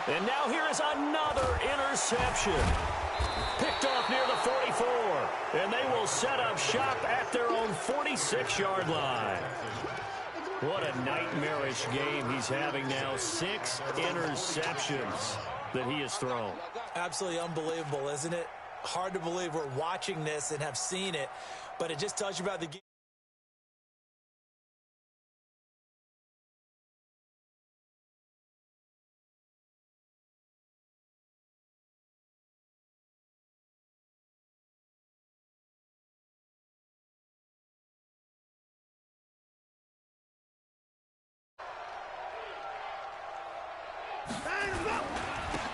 And now here is another interception. Picked off near the 44. And they will set up shop at their own 46-yard line. What a nightmarish game he's having now. 6 interceptions that he has thrown. Absolutely unbelievable, isn't it? Hard to believe we're watching this and have seen it, but it just tells you about the game.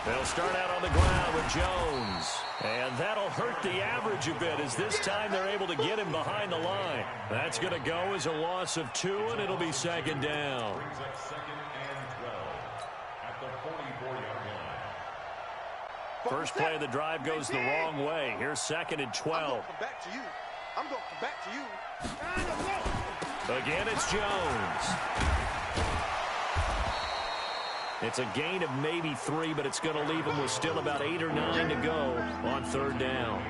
They'll start out on the ground with Jones. And that'll hurt the average a bit as this time they're able to get him behind the line. That's going to go as a loss of 2, and it'll be 2nd down. Brings up 2nd and 12 at the 44-yard line. First play of the drive goes the wrong way. Here's 2nd and 12. I'm going to come back to you. I'm going to come back to you. Again, it's Jones. It's a gain of maybe 3, but it's going to leave them with still about 8 or 9 to go on 3rd down.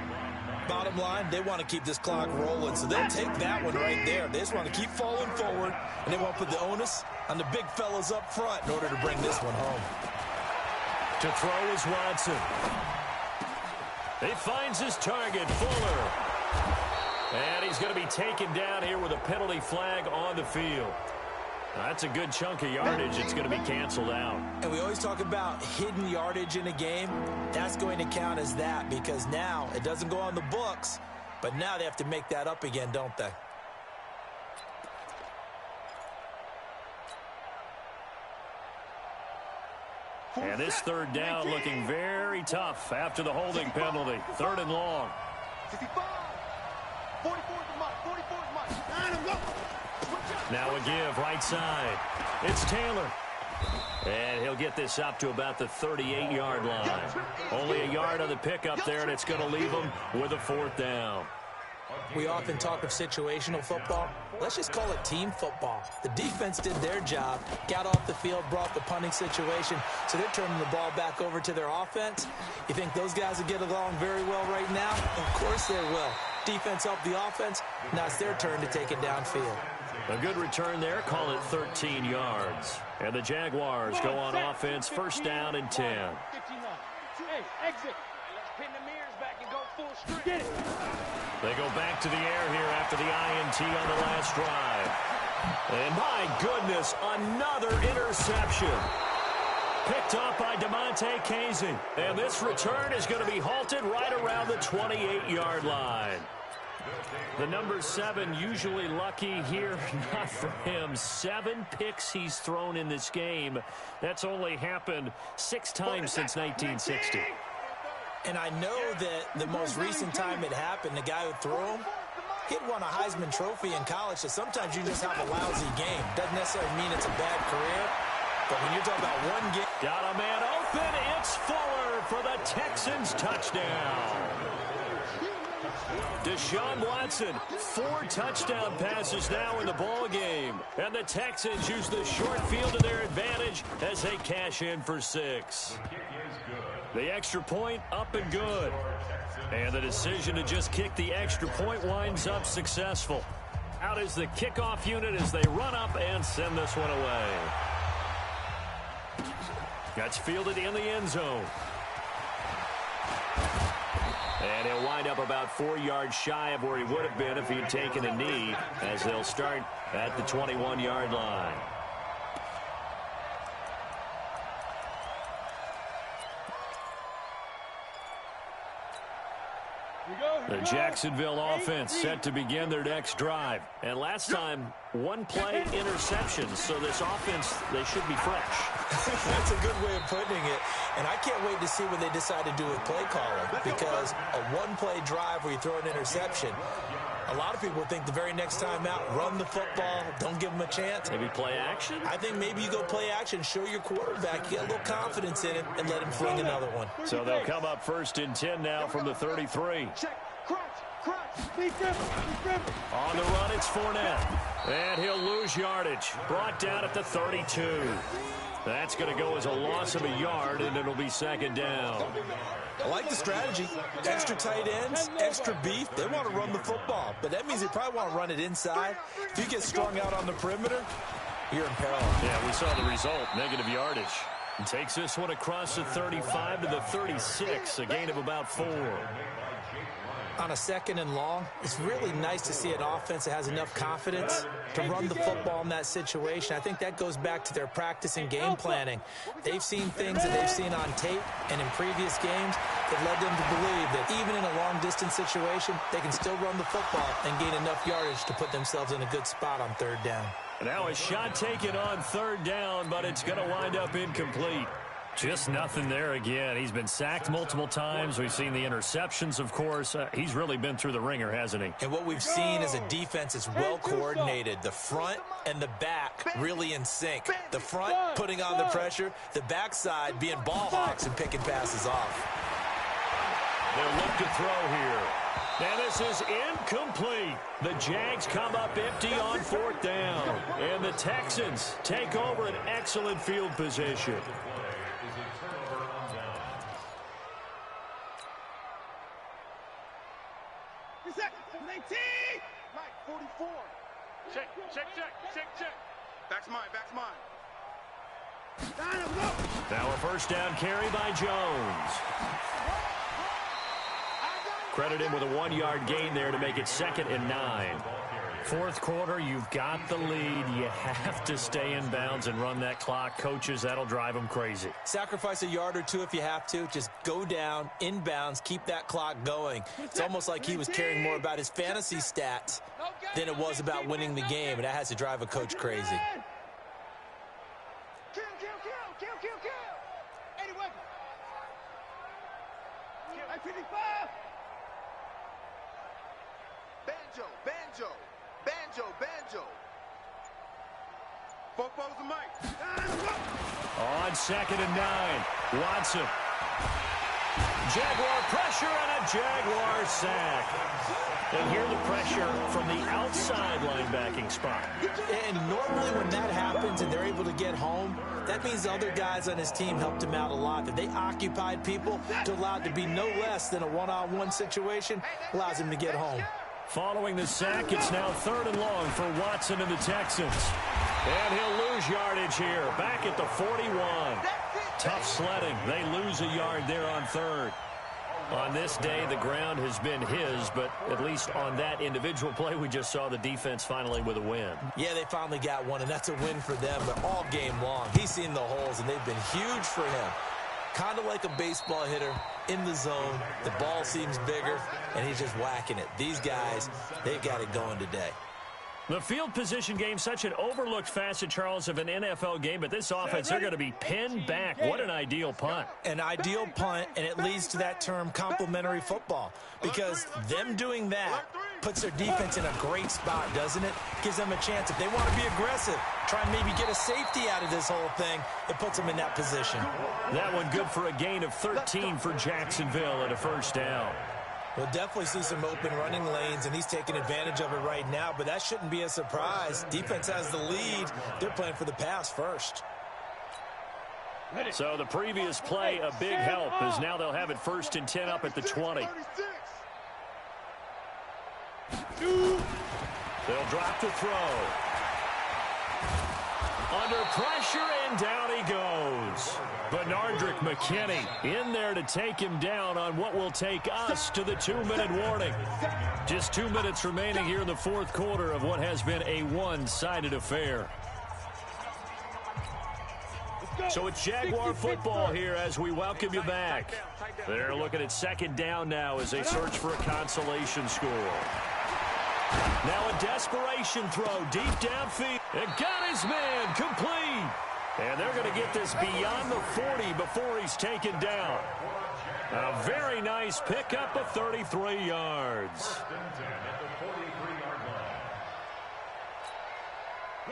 Bottom line, they want to keep this clock rolling, so they'll take that one right there. They just want to keep falling forward, and they want to put the onus on the big fellas up front in order to bring this one home. To throw is Watson. He finds his target, Fuller. And he's going to be taken down here with a penalty flag on the field. That's a good chunk of yardage. It's going to be canceled out. And we always talk about hidden yardage in a game. That's going to count as that because now it doesn't go on the books, but now they have to make that up again, don't they? And this 3rd down looking very tough after the holding penalty. 3rd and long. 55. 44 is the mark. 44 is the mark. Now a give, right side. It's Taylor. And he'll get this up to about the 38-yard line. Only a yard on the pickup there, and it's going to leave him with a 4th down. We often talk of situational football. Let's just call it team football. The defense did their job, got off the field, brought the punting situation, so they're turning the ball back over to their offense. You think those guys will get along very well right now? Of course they will. Defense helped the offense. Now it's their turn to take it downfield. A good return there, call it 13 yards. And the Jaguars go on offense, 1st down and 10. 59. Hey, exit. Let's pin the mirrors back and go full strength. Get it. They go back to the air here after the INT on the last drive. And my goodness, another interception. Picked off by DeMonte Casey. And this return is going to be halted right around the 28-yard line. The number 7 usually lucky here, not for him. 7 picks he's thrown in this game. That's only happened 6 times since 1960. And I know that the most recent time it happened, the guy who threw him, he'd won a Heisman Trophy in college, so sometimes you just have a lousy game. Doesn't necessarily mean it's a bad career, but when you're talking about one game. Got a man open, it's Fuller for the Texans touchdown. Deshaun Watson, 4 touchdown passes now in the ball game. And the Texans use the short field to their advantage as they cash in for 6. The extra point up and good. And the decision to just kick the extra point winds up successful. Out is the kickoff unit as they run up and send this one away. That's fielded in the end zone. And he'll wind up about 4 yards shy of where he would have been if he had taken a knee, as they'll start at the 21-yard line. The Jacksonville offense set to begin their next drive. And last time, 1-play interception. So this offense, they should be fresh. That's a good way of putting it. And I can't wait to see what they decide to do with play calling. Because a 1-play drive where you throw an interception, a lot of people think the very next time out, run the football, don't give them a chance. Maybe play action? I think maybe you go play action, show your quarterback, you get a little confidence in him, and let him fling another one. So they'll come up 1st and 10 now from the 33. On the run, it's Fournette. And he'll lose yardage. Brought down at the 32. That's going to go as a loss of a yard, and it'll be 2nd down. I like the strategy. Extra tight ends, extra beef. They want to run the football, but that means they probably want to run it inside. If you get strung out on the perimeter, you're in peril. Yeah, we saw the result, negative yardage. And takes this one across the 35 to the 36, a gain of about 4. On a 2nd and long, it's really nice to see an offense that has enough confidence to run the football in that situation. I think that goes back to their practice and game planning. They've seen things that they've seen on tape and in previous games that led them to believe that even in a long-distance situation, they can still run the football and gain enough yardage to put themselves in a good spot on 3rd down. Now a shot taken on 3rd down, but it's going to wind up incomplete. Just nothing there again. He's been sacked multiple times. We've seen the interceptions, of course. He's really been through the ringer, hasn't he? And what we've seen is a defense that's well coordinated. The front and the back really in sync. The front putting on the pressure, the backside being ball hawks and picking passes off. They'll look to throw here. And this is incomplete. The Jags come up empty on 4th down. And the Texans take over an excellent field position. Mike, 44. Check. Back's mine. Now a 1st down carry by Jones. Credit him with a 1-yard gain there to make it 2nd and 9. 4th quarter, you've got the lead. You have to stay in bounds and run that clock. Coaches, that'll drive them crazy. Sacrifice a yard or two if you have to. Just go down, in bounds, keep that clock going. It's almost like he was caring more about his fantasy stats than it was about winning the game, and that has to drive a coach crazy. Kill. 80 weapons. Kill. 55. Banjo. Football's the mic. On 2nd and 9, Watson. Jaguar pressure and a Jaguar sack. And here the pressure from the outside linebacking spot. And normally when that happens and they're able to get home, that means the other guys on his team helped him out a lot. That they occupied people to allow it to be no less than a one-on-one situation allows him to get home. Following the sack, it's now 3rd and long for Watson and the Texans. And he'll lose yardage here, back at the 41. Tough sledding. They lose a yard there on 3rd. On this day, the ground has been his, but at least on that individual play, we just saw the defense finally with a win. Yeah, they finally got one, and that's a win for them, but all game long, he's seen the holes, and they've been huge for him. Kind of like a baseball hitter in the zone. The ball seems bigger, and he's just whacking it. These guys, they've got it going today. The field position game, such an overlooked facet, Charles, of an NFL game, but this offense, they're going to be pinned back. What an ideal punt. An ideal punt, and it leads to that term complementary football, because them doing that puts their defense in a great spot, doesn't it? Gives them a chance. If they want to be aggressive, try and maybe get a safety out of this whole thing, it puts them in that position. That one good for a gain of 13 for Jacksonville at a 1st down. We'll definitely see some open running lanes, and he's taking advantage of it right now, but that shouldn't be a surprise. Defense has the lead. They're playing for the pass first. So the previous play, a big help, as now they'll have it 1st and 10 up at the 20. They'll drop to throw. Under pressure, and down he goes. Benardrick McKinney in there to take him down on what will take us to the 2-minute warning. Just 2 minutes remaining here in the 4th quarter of what has been a one-sided affair. So it's Jaguar football here as we welcome you back. They're looking at 2nd down now as they search for a consolation score. Now a desperation throw deep downfield. And got his man complete. And they're going to get this beyond the 40 before he's taken down. A very nice pickup of 33 yards.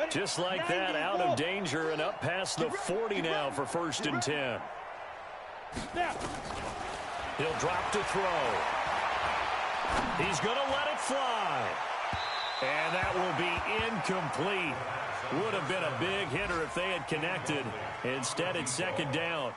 Just like that, out of danger and up past the 40 now for 1st and 10. He'll drop to throw. He's going to let it fly. And that will be incomplete. Would have been a big hitter if they had connected. Instead, it's 2nd down.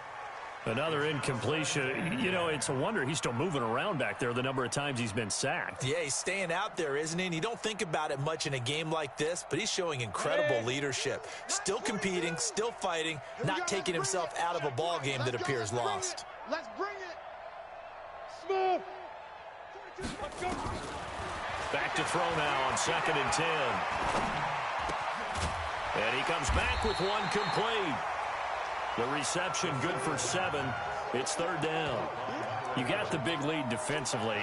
Another incompletion. You know, it's a wonder he's still moving around back there the number of times he's been sacked. Yeah, he's staying out there, isn't he? And you don't think about it much in a game like this, but he's showing incredible leadership. Still competing, still fighting, not taking himself out of a ball game that appears lost. Let's bring it. Smooth. Let's go. Back to throw now on 2nd and 10. And he comes back with one complete. The reception good for 7. It's 3rd down. You got the big lead defensively,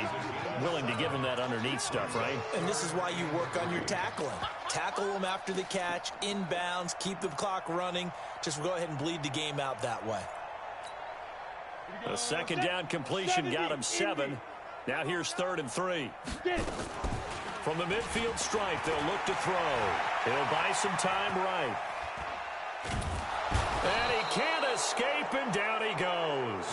willing to give them that underneath stuff, right? And this is why you work on your tackling. Tackle them after the catch, inbounds, keep the clock running. Just go ahead and bleed the game out that way. A 2nd down completion got him 7. Now here's 3rd and 3. From the midfield stripe, they'll look to throw. He'll buy some time right. And he can't escape, and down he goes.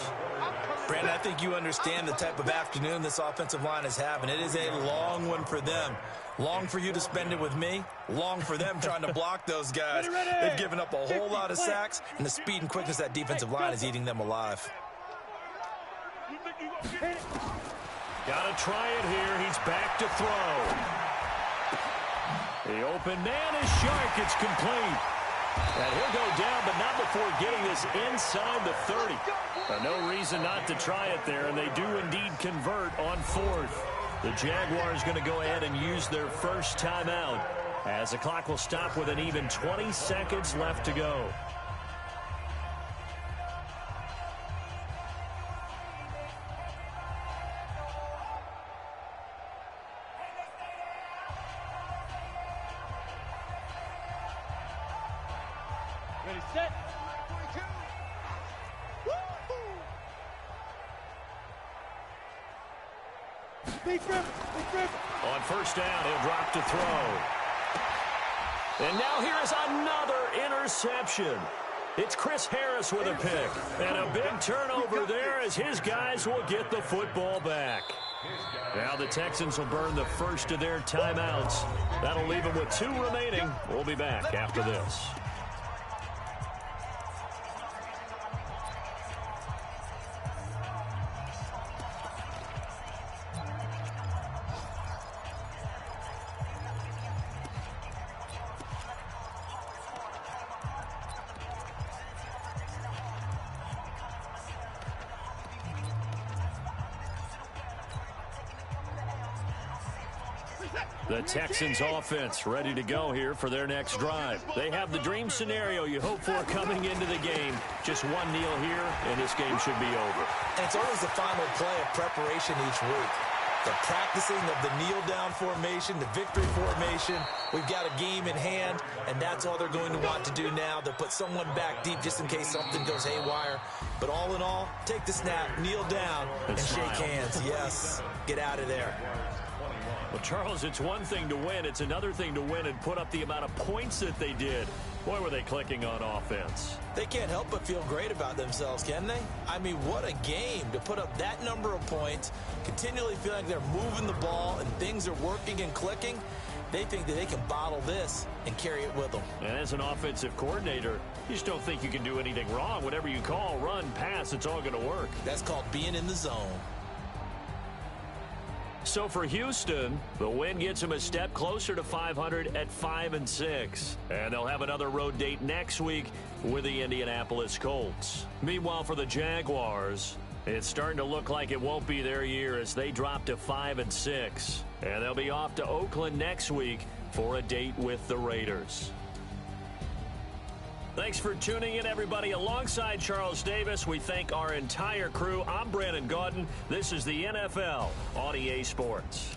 Brandon, I think you understand the type of afternoon this offensive line is having. It is a long one for them. Long for you to spend it with me. Long for them trying to block those guys. They've given up a whole lot of sacks, and the speed and quickness of that defensive line is eating them alive. Got to try it here. He's back to throw. The open man is Shark. It's complete. And he'll go down, but not before getting this inside the 30. No reason not to try it there, and they do indeed convert on 4th. The Jaguars going to go ahead and use their first timeout as the clock will stop with an even 20 seconds left to go. Ready, set. Big grip. On 1st down, he'll drop to throw. And now here is another interception. It's Chris Harris with a pick. And a big turnover there as his guys will get the football back. Now the Texans will burn the first of their timeouts. That'll leave them with 2 remaining. We'll be back after this. The Texans offense ready to go here for their next drive. They have the dream scenario you hope for coming into the game. Just one kneel here, and this game should be over. And it's always the final play of preparation each week. The practicing of the kneel-down formation, the victory formation. We've got a game in hand, and that's all they're going to want to do now. They'll put someone back deep just in case something goes haywire. But all in all, take the snap, kneel down, and shake hands. Yes, get out of there. Well, Charles, it's one thing to win. It's another thing to win and put up the amount of points that they did. Boy, were they clicking on offense. They can't help but feel great about themselves, can they? I mean, what a game to put up that number of points, continually feeling like they're moving the ball and things are working and clicking. They think that they can bottle this and carry it with them. And as an offensive coordinator, you just don't think you can do anything wrong. Whatever you call, run, pass, it's all going to work. That's called being in the zone. So for Houston, the win gets them a step closer to 500 at 5-6. And they'll have another road date next week with the Indianapolis Colts. Meanwhile, for the Jaguars, it's starting to look like it won't be their year as they drop to 5-6. And they'll be off to Oakland next week for a date with the Raiders. Thanks for tuning in, everybody. Alongside Charles Davis, we thank our entire crew. I'm Brandon Gaudin. This is the NFL on EA Sports.